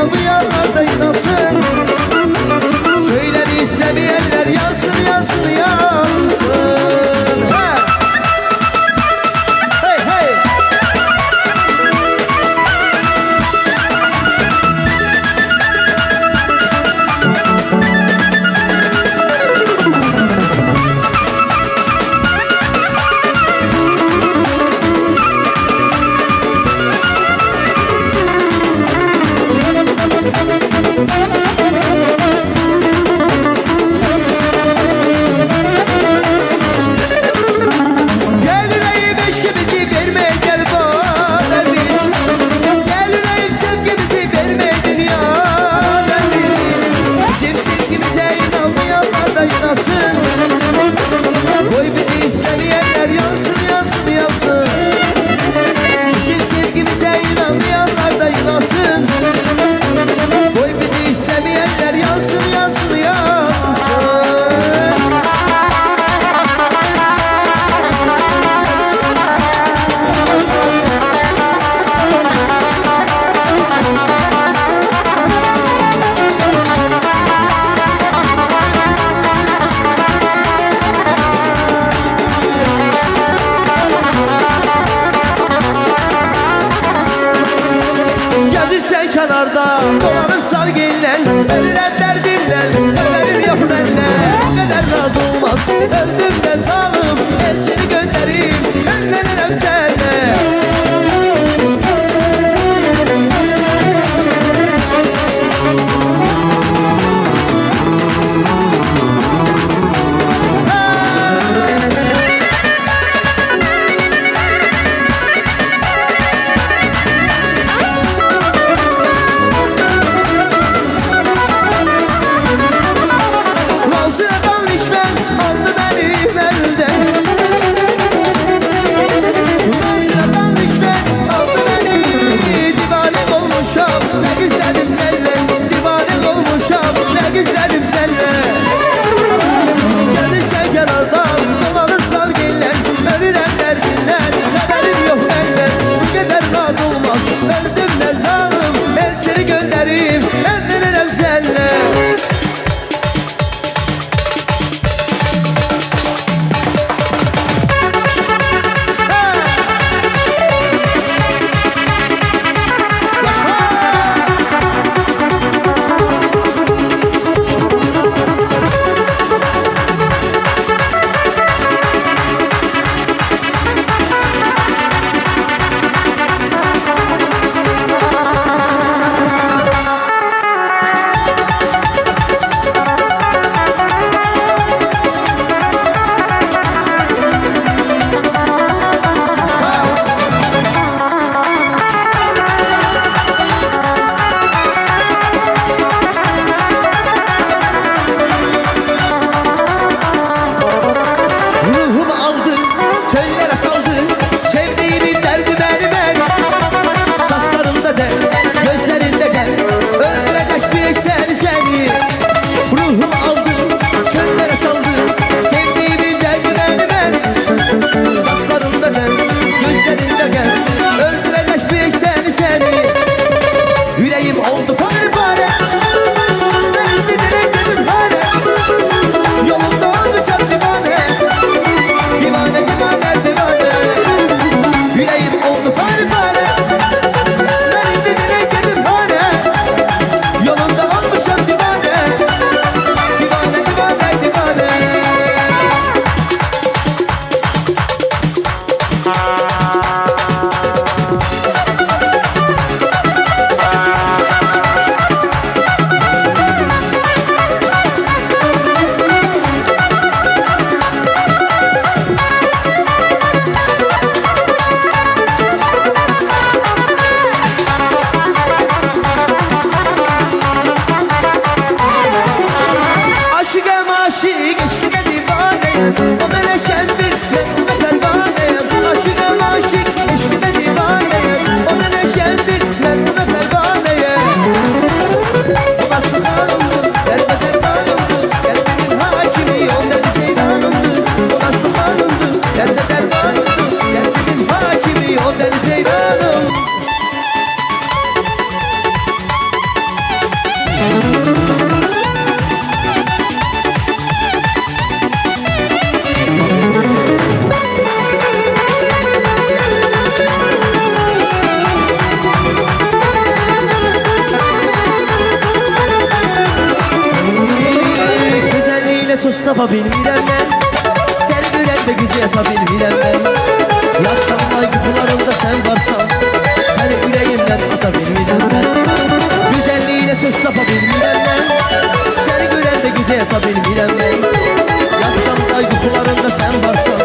inanmayanlar da inansın. Söyledi istemeyenler yansın, yansın, yansın. Hey hey. Sen kenarda dolanırsan gillen, ölüler derdinle, haberim yok bende. Bu kadar razı olmaz, öldüm ben zalim, elçini göndereyim, önlenirim senle. Sus tapabilmirəm mən Səni görəndə gücə yatabilmirəm mən Yaxşamay yuxularımda sən varsan Səni ürəyimdən ata bilmirəm mən Güzəlliyinə söz tapabilmirəm mən Səni görəndə gücə yatabilmirəm mən Yaxşamay yuxularımda sən varsan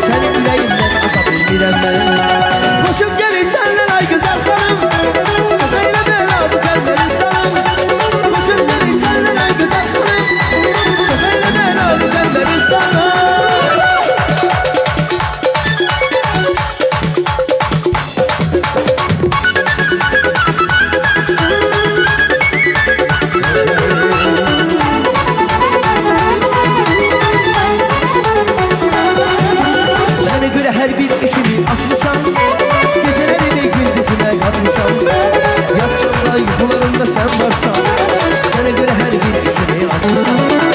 Səni ürəyimdən ata bilmirəm mən Xoşum gəlir səndən ay gözəl xanım Çox eylə məladı sən mənim canım Xoşum gəlir səndən ay gözəl xanım Sen benim sana Sana göre her bir işimi atmışam Gecelerimi gündüzüme katmışam Yatsam da yuhularımda sen varsan Sana göre her bir işimi atmışam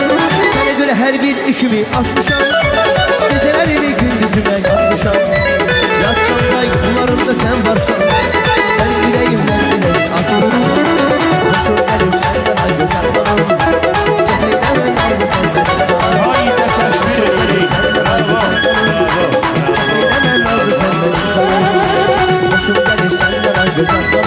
her bir işimi atmışam Gecelerimi gündüzüme katmışam Yatacağım da yukarılarımda sen varsan Sen yüreğimden ileri atmışam Hoşum gelir senden ay güzel kanım Çekeylemem nazlı senden canım Hoşum gelir senden ay güzel kanım Çekeylemem nazlı senden canım Hoşum gelir senden ay güzel kanım